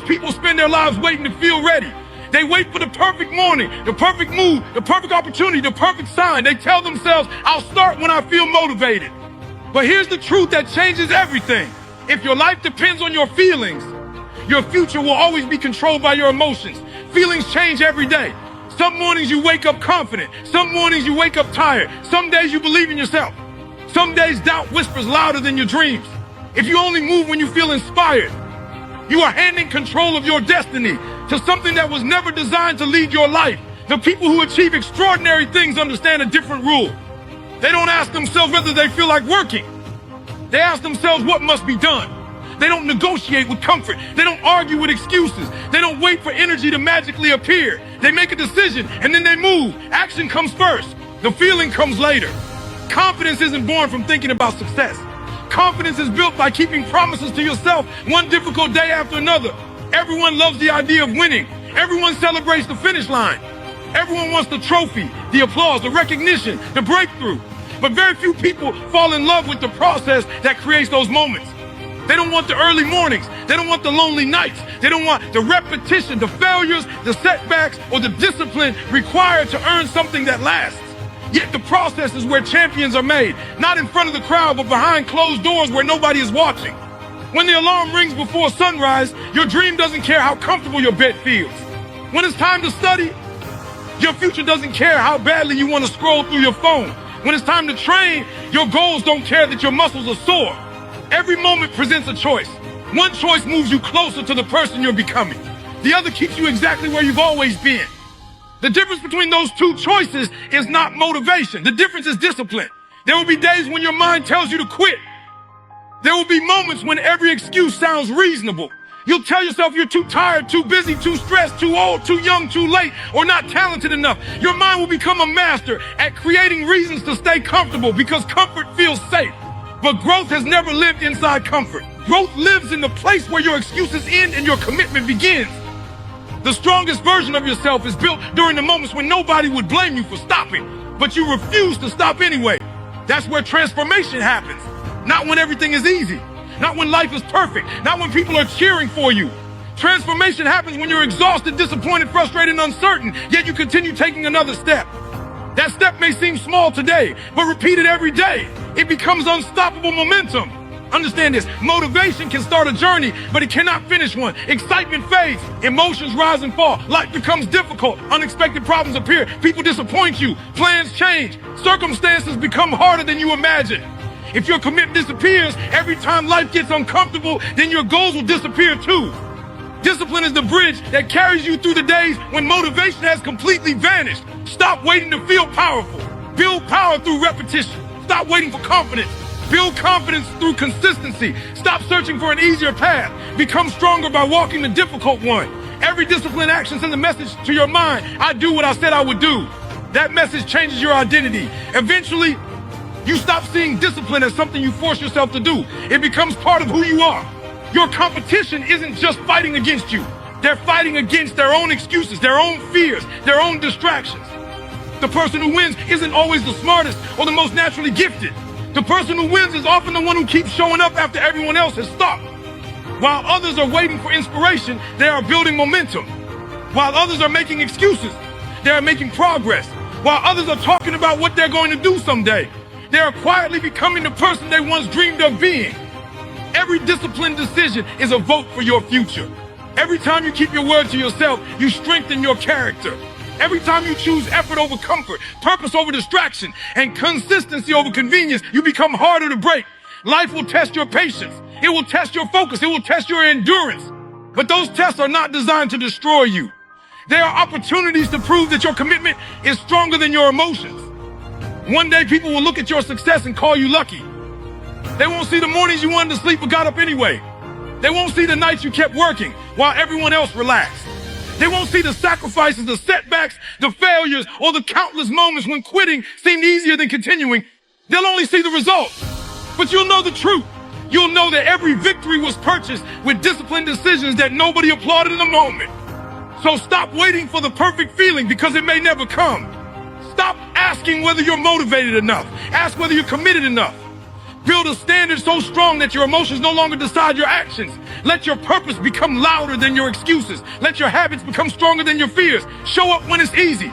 people spend their lives waiting to feel ready. They wait for the perfect morning, the perfect mood, the perfect opportunity, the perfect sign. They tell themselves, I'll start when I feel motivated. But here's the truth that changes everything. If your life depends on your feelings, your future will always be controlled by your emotions. Feelings change every day. Some mornings you wake up confident. Some mornings you wake up tired. Some days you believe in yourself. Some days doubt whispers louder than your dreams. If you only move when you feel inspired, you are handing control of your destiny to something that was never designed to lead your life. The people who achieve extraordinary things understand a different rule. They don't ask themselves whether they feel like working. They ask themselves what must be done. They don't negotiate with comfort. They don't argue with excuses. They don't wait for energy to magically appear. They make a decision and then they move. Action comes first. The feeling comes later. Confidence isn't born from thinking about success. Confidence is built by keeping promises to yourself one difficult day after another. Everyone loves the idea of winning. Everyone celebrates the finish line. Everyone wants the trophy, the applause, the recognition, the breakthrough. But very few people fall in love with the process that creates those moments. They don't want the early mornings. They don't want the lonely nights. They don't want the repetition, the failures, the setbacks, or the discipline required to earn something that lasts. Yet the process is where champions are made, not in front of the crowd, but behind closed doors where nobody is watching. When the alarm rings before sunrise, your dream doesn't care how comfortable your bed feels. When it's time to study, your future doesn't care how badly you want to scroll through your phone. When it's time to train, your goals don't care that your muscles are sore. Every moment presents a choice. One choice moves you closer to the person you're becoming. The other keeps you exactly where you've always been. The difference between those two choices is not motivation. The difference is discipline. There will be days when your mind tells you to quit. There will be moments when every excuse sounds reasonable. You'll tell yourself you're too tired, too busy, too stressed, too old, too young, too late, or not talented enough. Your mind will become a master at creating reasons to stay comfortable because comfort feels safe. But growth has never lived inside comfort. Growth lives in the place where your excuses end and your commitment begins. The strongest version of yourself is built during the moments when nobody would blame you for stopping, but you refuse to stop anyway. That's where transformation happens. Not when everything is easy. Not when life is perfect. Not when people are cheering for you. Transformation happens when you're exhausted, disappointed, frustrated, and uncertain, yet you continue taking another step. That step may seem small today, but repeated every day, it becomes unstoppable momentum. Understand this, motivation can start a journey, but it cannot finish one. Excitement fades, emotions rise and fall, life becomes difficult, unexpected problems appear, people disappoint you, plans change, circumstances become harder than you imagined. If your commitment disappears every time life gets uncomfortable, then your goals will disappear too. Discipline is the bridge that carries you through the days when motivation has completely vanished. Stop waiting to feel powerful. Build power through repetition. Stop waiting for confidence. Build confidence through consistency. Stop searching for an easier path. Become stronger by walking the difficult one. Every disciplined action sends a message to your mind. I do what I said I would do. That message changes your identity. Eventually, you stop seeing discipline as something you force yourself to do. It becomes part of who you are. Your competition isn't just fighting against you. They're fighting against their own excuses, their own fears, their own distractions. The person who wins isn't always the smartest or the most naturally gifted. The person who wins is often the one who keeps showing up after everyone else has stopped. While others are waiting for inspiration, they are building momentum. While others are making excuses, they are making progress. While others are talking about what they're going to do someday, they are quietly becoming the person they once dreamed of being. Every disciplined decision is a vote for your future. Every time you keep your word to yourself, you strengthen your character. Every time you choose effort over comfort, purpose over distraction, and consistency over convenience, you become harder to break. Life will test your patience. It will test your focus. It will test your endurance. But those tests are not designed to destroy you. They are opportunities to prove that your commitment is stronger than your emotions. One day people will look at your success and call you lucky. They won't see the mornings you wanted to sleep but got up anyway. They won't see the nights you kept working while everyone else relaxed. They won't see the sacrifices, the setbacks, the failures, or the countless moments when quitting seemed easier than continuing. They'll only see the results. But you'll know the truth. You'll know that every victory was purchased with disciplined decisions that nobody applauded in the moment. So stop waiting for the perfect feeling because it may never come. Stop asking whether you're motivated enough. Ask whether you're committed enough. Build a standard so strong that your emotions no longer decide your actions. Let your purpose become louder than your excuses. Let your habits become stronger than your fears. Show up when it's easy.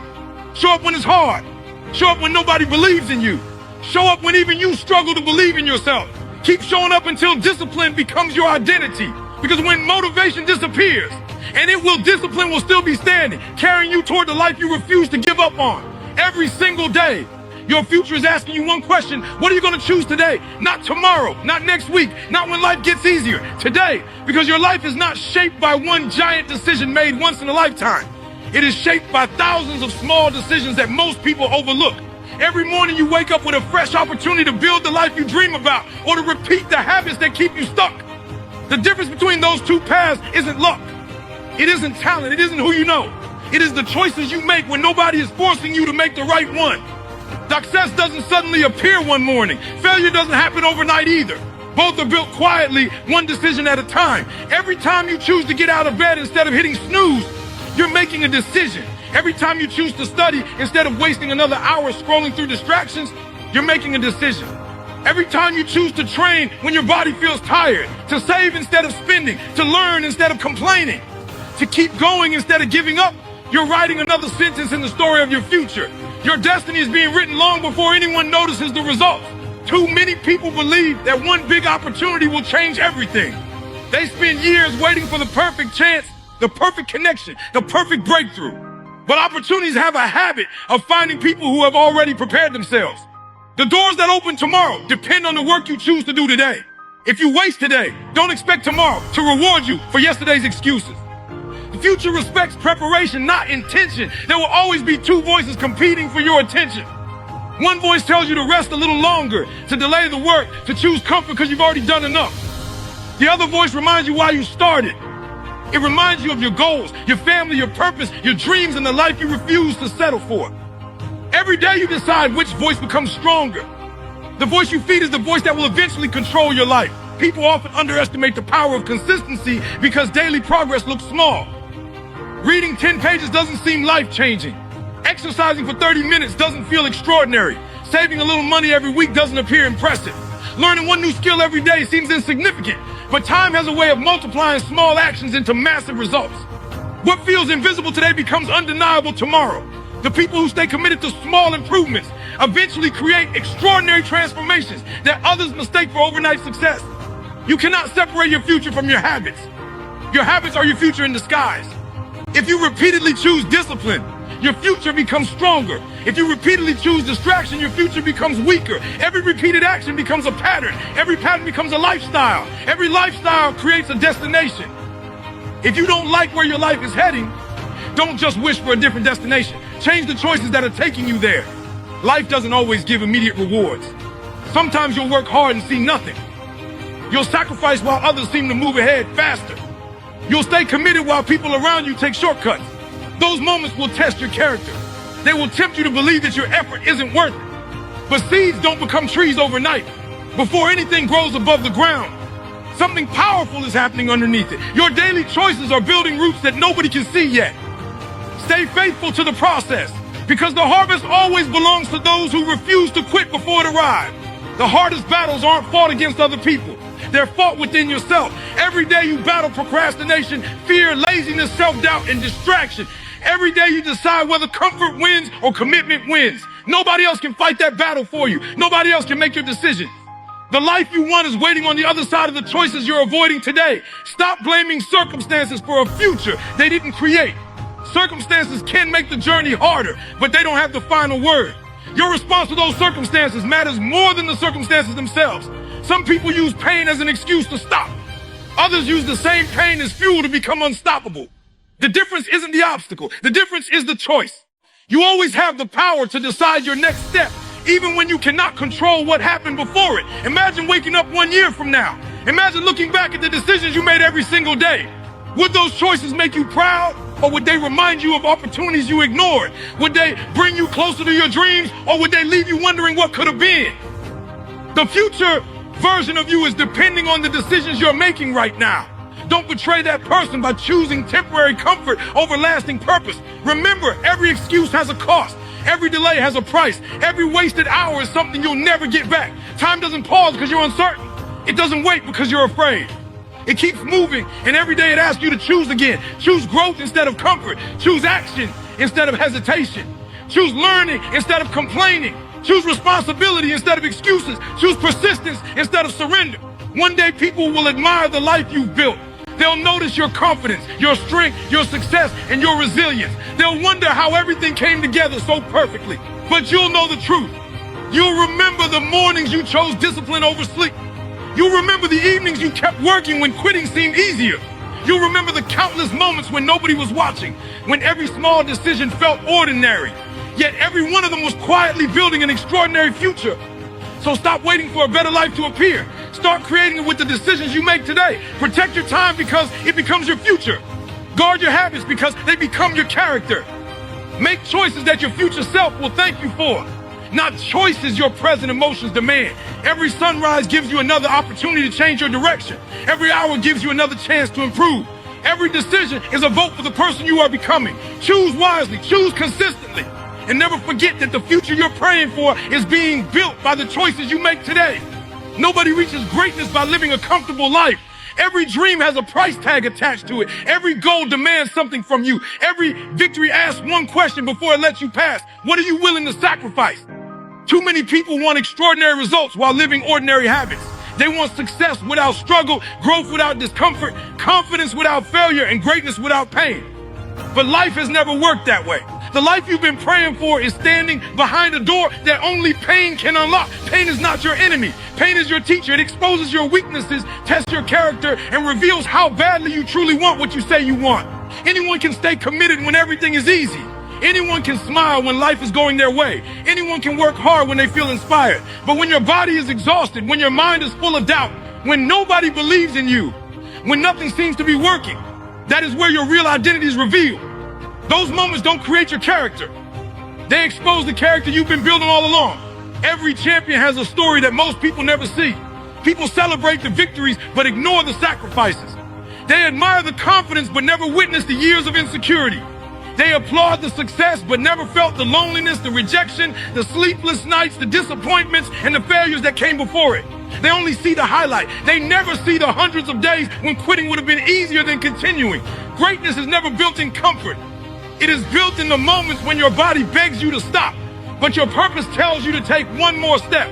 Show up when it's hard. Show up when nobody believes in you. Show up when even you struggle to believe in yourself. Keep showing up until discipline becomes your identity. Because when motivation disappears, and discipline will still be standing, carrying you toward the life you refuse to give up on. Every single day, your future is asking you one question: what are you going to choose today? Not tomorrow, not next week, not when life gets easier. Today, because your life is not shaped by one giant decision made once in a lifetime. It is shaped by thousands of small decisions that most people overlook. Every morning you wake up with a fresh opportunity to build the life you dream about, or to repeat the habits that keep you stuck. The difference between those two paths isn't luck. It isn't talent. It isn't who you know. It is the choices you make when nobody is forcing you to make the right one. Success doesn't suddenly appear one morning. Failure doesn't happen overnight either. Both are built quietly, one decision at a time. Every time you choose to get out of bed instead of hitting snooze, you're making a decision. Every time you choose to study instead of wasting another hour scrolling through distractions, you're making a decision. Every time you choose to train when your body feels tired, to save instead of spending, to learn instead of complaining, to keep going instead of giving up, you're writing another sentence in the story of your future. Your destiny is being written long before anyone notices the results. Too many people believe that one big opportunity will change everything. They spend years waiting for the perfect chance, the perfect connection, the perfect breakthrough. But opportunities have a habit of finding people who have already prepared themselves. The doors that open tomorrow depend on the work you choose to do today. If you waste today, don't expect tomorrow to reward you for yesterday's excuses. The future respects preparation, not intention. There will always be two voices competing for your attention. One voice tells you to rest a little longer, to delay the work, to choose comfort because you've already done enough. The other voice reminds you why you started. It reminds you of your goals, your family, your purpose, your dreams, and the life you refuse to settle for. Every day you decide which voice becomes stronger. The voice you feed is the voice that will eventually control your life. People often underestimate the power of consistency because daily progress looks small. Reading 10 pages doesn't seem life-changing. Exercising for 30 minutes doesn't feel extraordinary. Saving a little money every week doesn't appear impressive. Learning one new skill every day seems insignificant. But time has a way of multiplying small actions into massive results. What feels invisible today becomes undeniable tomorrow. The people who stay committed to small improvements eventually create extraordinary transformations that others mistake for overnight success. You cannot separate your future from your habits. Your habits are your future in disguise. If you repeatedly choose discipline, your future becomes stronger. If you repeatedly choose distraction, your future becomes weaker. Every repeated action becomes a pattern. Every pattern becomes a lifestyle. Every lifestyle creates a destination. If you don't like where your life is heading, don't just wish for a different destination. Change the choices that are taking you there. Life doesn't always give immediate rewards. Sometimes you'll work hard and see nothing. You'll sacrifice while others seem to move ahead faster. You'll stay committed while people around you take shortcuts. Those moments will test your character. They will tempt you to believe that your effort isn't worth it. But seeds don't become trees overnight. Before anything grows above the ground, something powerful is happening underneath it. Your daily choices are building roots that nobody can see yet. Stay faithful to the process, because the harvest always belongs to those who refuse to quit before it arrives. The hardest battles aren't fought against other people. They're fought within yourself. Every day you battle procrastination, fear, laziness, self-doubt, and distraction. Every day you decide whether comfort wins or commitment wins. Nobody else can fight that battle for you. Nobody else can make your decision. The life you want is waiting on the other side of the choices you're avoiding today. Stop blaming circumstances for a future they didn't create. Circumstances can make the journey harder, but they don't have the final word. Your response to those circumstances matters more than the circumstances themselves. Some people use pain as an excuse to stop. Others use the same pain as fuel to become unstoppable. The difference isn't the obstacle. The difference is the choice. You always have the power to decide your next step, even when you cannot control what happened before it. Imagine waking up 1 year from now. Imagine looking back at the decisions you made every single day. Would those choices make you proud, or would they remind you of opportunities you ignored? Would they bring you closer to your dreams, or would they leave you wondering what could have been? The future version of you is depending on the decisions you're making right now. Don't betray that person by choosing temporary comfort over lasting purpose. Remember, every excuse has a cost. Every delay has a price. Every wasted hour is something you'll never get back. Time doesn't pause because you're uncertain. It doesn't wait because you're afraid. It keeps moving, and every day it asks you to choose again. Choose growth instead of comfort. Choose action instead of hesitation. Choose learning instead of complaining. Choose responsibility instead of excuses. Choose persistence instead of surrender. One day people will admire the life you've built. They'll notice your confidence, your strength, your success, and your resilience. They'll wonder how everything came together so perfectly. But you'll know the truth. You'll remember the mornings you chose discipline over sleep. You'll remember the evenings you kept working when quitting seemed easier. You'll remember the countless moments when nobody was watching, when every small decision felt ordinary, yet every one of them was quietly building an extraordinary future. So stop waiting for a better life to appear. Start creating it with the decisions you make today. Protect your time because it becomes your future. Guard your habits because they become your character. Make choices that your future self will thank you for, not choices your present emotions demand. Every sunrise gives you another opportunity to change your direction. Every hour gives you another chance to improve. Every decision is a vote for the person you are becoming. Choose wisely, choose consistently. And never forget that the future you're praying for is being built by the choices you make today. Nobody reaches greatness by living a comfortable life. Every dream has a price tag attached to it. Every goal demands something from you. Every victory asks one question before it lets you pass. What are you willing to sacrifice? Too many people want extraordinary results while living ordinary habits. They want success without struggle, growth without discomfort, confidence without failure, and greatness without pain. But life has never worked that way. The life you've been praying for is standing behind a door that only pain can unlock. Pain is not your enemy. Pain is your teacher. It exposes your weaknesses, tests your character, and reveals how badly you truly want what you say you want. Anyone can stay committed when everything is easy. Anyone can smile when life is going their way. Anyone can work hard when they feel inspired. But when your body is exhausted, when your mind is full of doubt, when nobody believes in you, when nothing seems to be working, that is where your real identity is revealed. Those moments don't create your character. They expose the character you've been building all along. Every champion has a story that most people never see. People celebrate the victories but ignore the sacrifices. They admire the confidence but never witness the years of insecurity. They applaud the success but never felt the loneliness, the rejection, the sleepless nights, the disappointments, and the failures that came before it. They only see the highlight. They never see the hundreds of days when quitting would have been easier than continuing. Greatness is never built in comfort. It is built in the moments when your body begs you to stop, but your purpose tells you to take one more step.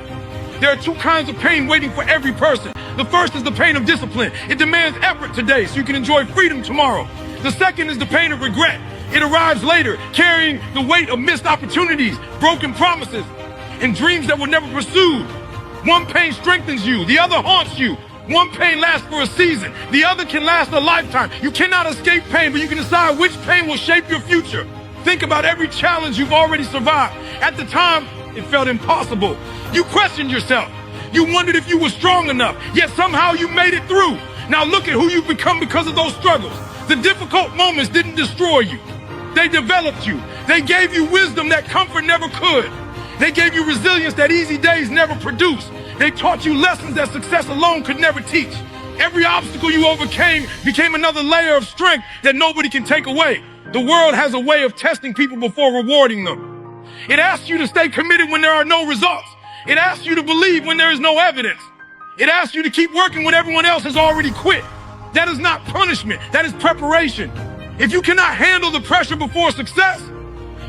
There are two kinds of pain waiting for every person. The first is the pain of discipline. It demands effort today so you can enjoy freedom tomorrow. The second is the pain of regret. It arrives later, carrying the weight of missed opportunities, broken promises, and dreams that were never pursued. One pain strengthens you, the other haunts you. One pain lasts for a season, the other can last a lifetime. You cannot escape pain, but you can decide which pain will shape your future. Think about every challenge you've already survived. At the time, it felt impossible. You questioned yourself. You wondered if you were strong enough, yet somehow you made it through. Now look at who you've become because of those struggles. The difficult moments didn't destroy you. They developed you. They gave you wisdom that comfort never could. They gave you resilience that easy days never produced. They taught you lessons that success alone could never teach. Every obstacle you overcame became another layer of strength that nobody can take away. The world has a way of testing people before rewarding them. It asks you to stay committed when there are no results. It asks you to believe when there is no evidence. It asks you to keep working when everyone else has already quit. That is not punishment. That is preparation. If you cannot handle the pressure before success,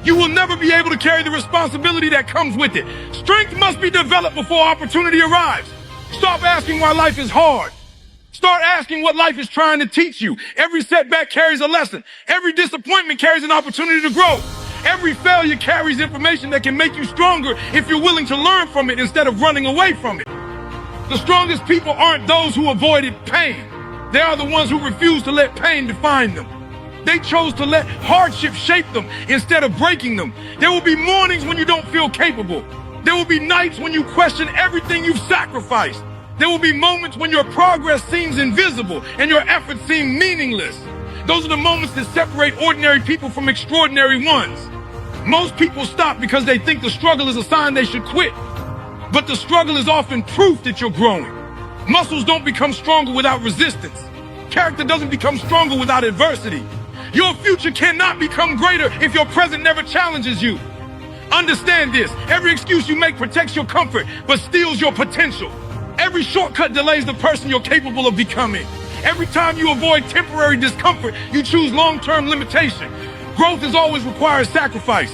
you will never be able to carry the responsibility that comes with it. Strength must be developed before opportunity arrives. Stop asking why life is hard. Start asking what life is trying to teach you. Every setback carries a lesson. Every disappointment carries an opportunity to grow. Every failure carries information that can make you stronger if you're willing to learn from it instead of running away from it. The strongest people aren't those who avoided pain. They are the ones who refuse to let pain define them. They chose to let hardship shape them instead of breaking them. There will be mornings when you don't feel capable. There will be nights when you question everything you've sacrificed. There will be moments when your progress seems invisible and your efforts seem meaningless. Those are the moments that separate ordinary people from extraordinary ones. Most people stop because they think the struggle is a sign they should quit. But the struggle is often proof that you're growing. Muscles don't become stronger without resistance. character doesn't become stronger without adversity. Your future cannot become greater if your present never challenges you. Understand this. Every excuse you make protects your comfort, but steals your potential. Every shortcut delays the person you're capable of becoming. Every time you avoid temporary discomfort, you choose long-term limitation. Growth is always requires sacrifice.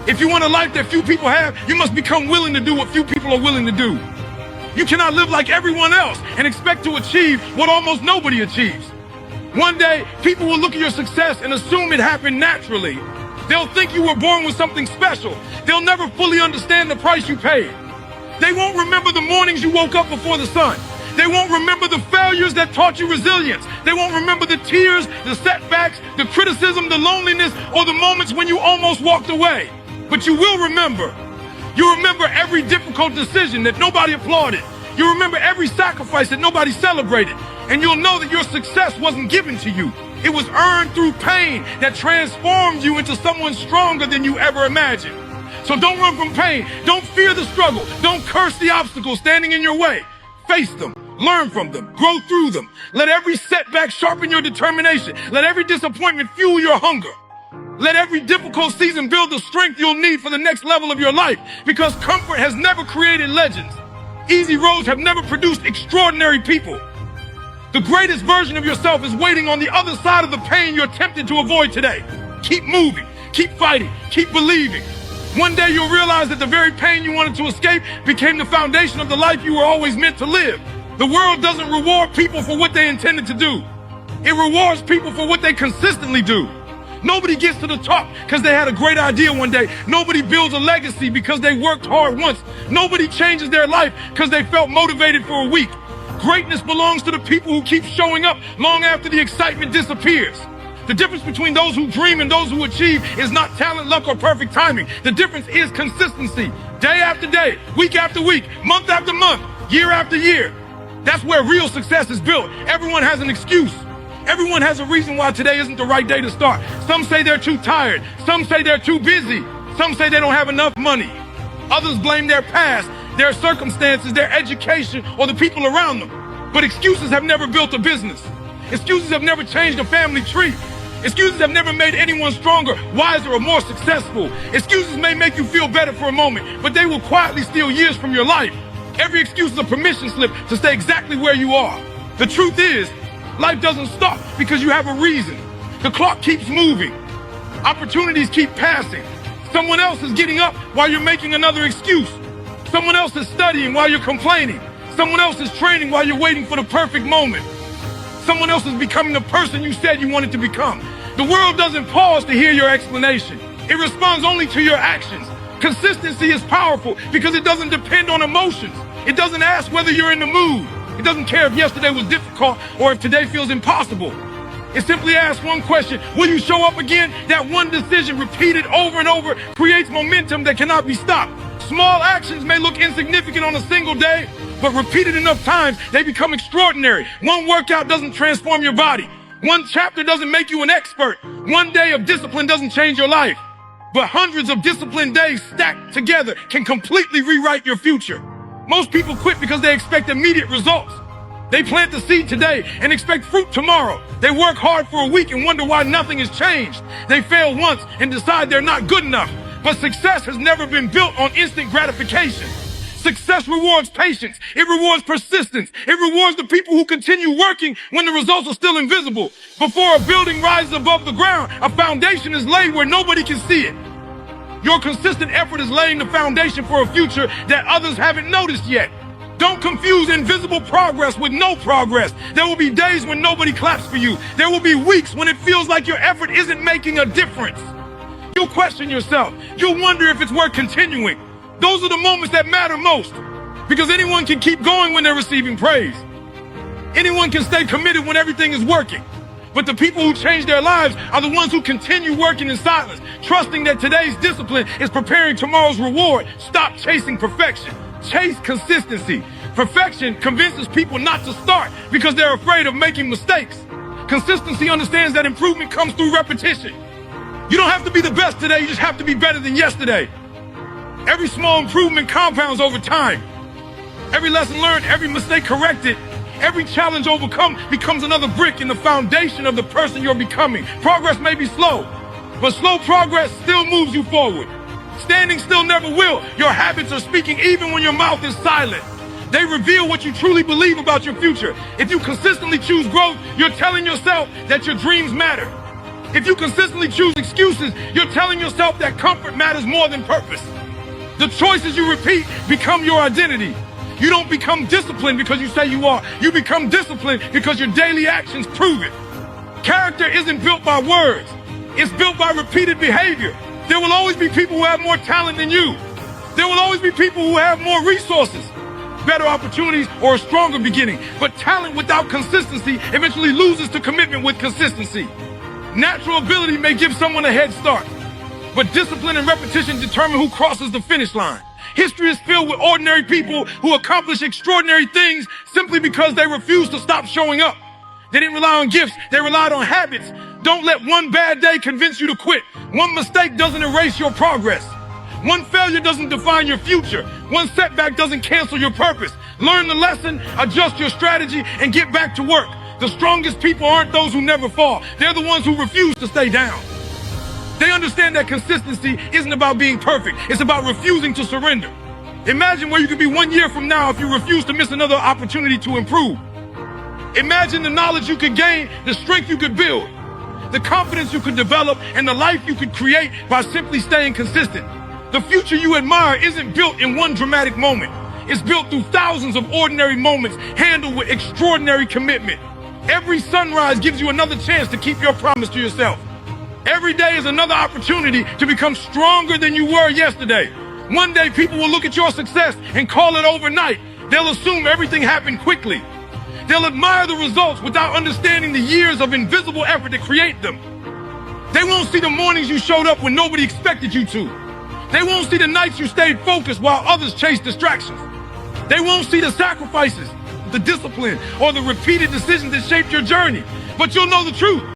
If you want a life that few people have, you must become willing to do what few people are willing to do. You cannot live like everyone else and expect to achieve what almost nobody achieves. One day, people will look at your success and assume it happened naturally. They'll think you were born with something special. They'll never fully understand the price you paid. They won't remember the mornings you woke up before the sun. They won't remember the failures that taught you resilience. They won't remember the tears, the setbacks, the criticism, the loneliness, or the moments when you almost walked away. But you will remember. You remember every difficult decision that nobody applauded. You remember every sacrifice that nobody celebrated. And you'll know that your success wasn't given to you. It was earned through pain that transformed you into someone stronger than you ever imagined. So don't run from pain. Don't fear the struggle. Don't curse the obstacles standing in your way. Face them. Learn from them. Grow through them. Let every setback sharpen your determination. Let every disappointment fuel your hunger. Let every difficult season build the strength you'll need for the next level of your life, because comfort has never created legends. Easy roads have never produced extraordinary people. The greatest version of yourself is waiting on the other side of the pain you're tempted to avoid today. Keep moving, keep fighting, keep believing. One day you'll realize that the very pain you wanted to escape became the foundation of the life you were always meant to live. The world doesn't reward people for what they intended to do. It rewards people for what they consistently do. Nobody gets to the top because they had a great idea one day. Nobody builds a legacy because they worked hard once. Nobody changes their life because they felt motivated for a week. Greatness belongs to the people who keep showing up long after the excitement disappears. The difference between those who dream and those who achieve is not talent, luck, or perfect timing. The difference is consistency. Day after day, week after week, month after month, year after year. That's where real success is built. Everyone has an excuse. Everyone has a reason why today isn't the right day to start. Some say they're too tired. Some say they're too busy. Some say they don't have enough money. Others blame their past, their circumstances, their education, or the people around them. But excuses have never built a business. Excuses have never changed a family tree. Excuses have never made anyone stronger, wiser, or more successful. Excuses may make you feel better for a moment, but they will quietly steal years from your life. Every excuse is a permission slip to stay exactly where you are. The truth is, life doesn't stop because you have a reason. The clock keeps moving. Opportunities keep passing. Someone else is getting up while you're making another excuse. Someone else is studying while you're complaining. Someone else is training while you're waiting for the perfect moment. Someone else is becoming the person you said you wanted to become. The world doesn't pause to hear your explanation. It responds only to your actions. Consistency is powerful because it doesn't depend on emotions. It doesn't ask whether you're in the mood. It doesn't care if yesterday was difficult or if today feels impossible. It simply asks one question: will you show up again? That one decision repeated over and over creates momentum that cannot be stopped. Small actions may look insignificant on a single day, but repeated enough times, they become extraordinary. One workout doesn't transform your body. One chapter doesn't make you an expert. One day of discipline doesn't change your life. But hundreds of disciplined days stacked together can completely rewrite your future. Most people quit because they expect immediate results. They plant the seed today and expect fruit tomorrow. They work hard for a week and wonder why nothing has changed. They fail once and decide they're not good enough. But success has never been built on instant gratification. Success rewards patience. It rewards persistence. It rewards the people who continue working when the results are still invisible. Before a building rises above the ground, a foundation is laid where nobody can see it. Your consistent effort is laying the foundation for a future that others haven't noticed yet. Don't confuse invisible progress with no progress. There will be days when nobody claps for you. There will be weeks when it feels like your effort isn't making a difference. You'll question yourself. You'll wonder if it's worth continuing. Those are the moments that matter most, because anyone can keep going when they're receiving praise. Anyone can stay committed when everything is working. But the people who change their lives are the ones who continue working in silence, trusting that today's discipline is preparing tomorrow's reward. Stop chasing perfection. Chase consistency. Perfection convinces people not to start because they're afraid of making mistakes. Consistency understands that improvement comes through repetition. You don't have to be the best today, you just have to be better than yesterday. Every small improvement compounds over time. Every lesson learned, every mistake corrected, Every challenge overcome becomes another brick in the foundation of the person you're becoming. Progress may be slow, but slow progress still moves you forward. Standing still never will. Your habits are speaking even when your mouth is silent. They reveal what you truly believe about your future. If you consistently choose growth, you're telling yourself that your dreams matter. If you consistently choose excuses, you're telling yourself that comfort matters more than purpose. The choices you repeat become your identity. You don't become disciplined because you say you are. You become disciplined because your daily actions prove it. Character isn't built by words. It's built by repeated behavior. There will always be people who have more talent than you. There will always be people who have more resources, better opportunities, or a stronger beginning. But talent without consistency eventually loses to commitment with consistency. Natural ability may give someone a head start, but discipline and repetition determine who crosses the finish line. History is filled with ordinary people who accomplish extraordinary things simply because they refused to stop showing up. They didn't rely on gifts, they relied on habits. Don't let one bad day convince you to quit. One mistake doesn't erase your progress. One failure doesn't define your future. One setback doesn't cancel your purpose. Learn the lesson, adjust your strategy, and get back to work. The strongest people aren't those who never fall. They're the ones who refuse to stay down. They understand that consistency isn't about being perfect. It's about refusing to surrender. Imagine where you could be 1 year from now if you refuse to miss another opportunity to improve. Imagine the knowledge you could gain, the strength you could build, the confidence you could develop, and the life you could create by simply staying consistent. The future you admire isn't built in one dramatic moment. It's built through thousands of ordinary moments handled with extraordinary commitment. Every sunrise gives you another chance to keep your promise to yourself. Every day is another opportunity to become stronger than you were yesterday. One day people will look at your success and call it overnight. They'll assume everything happened quickly. They'll admire the results without understanding the years of invisible effort to create them. They won't see the mornings you showed up when nobody expected you to. They won't see the nights you stayed focused while others chased distractions. They won't see the sacrifices, the discipline, or the repeated decisions that shaped your journey. But you'll know the truth.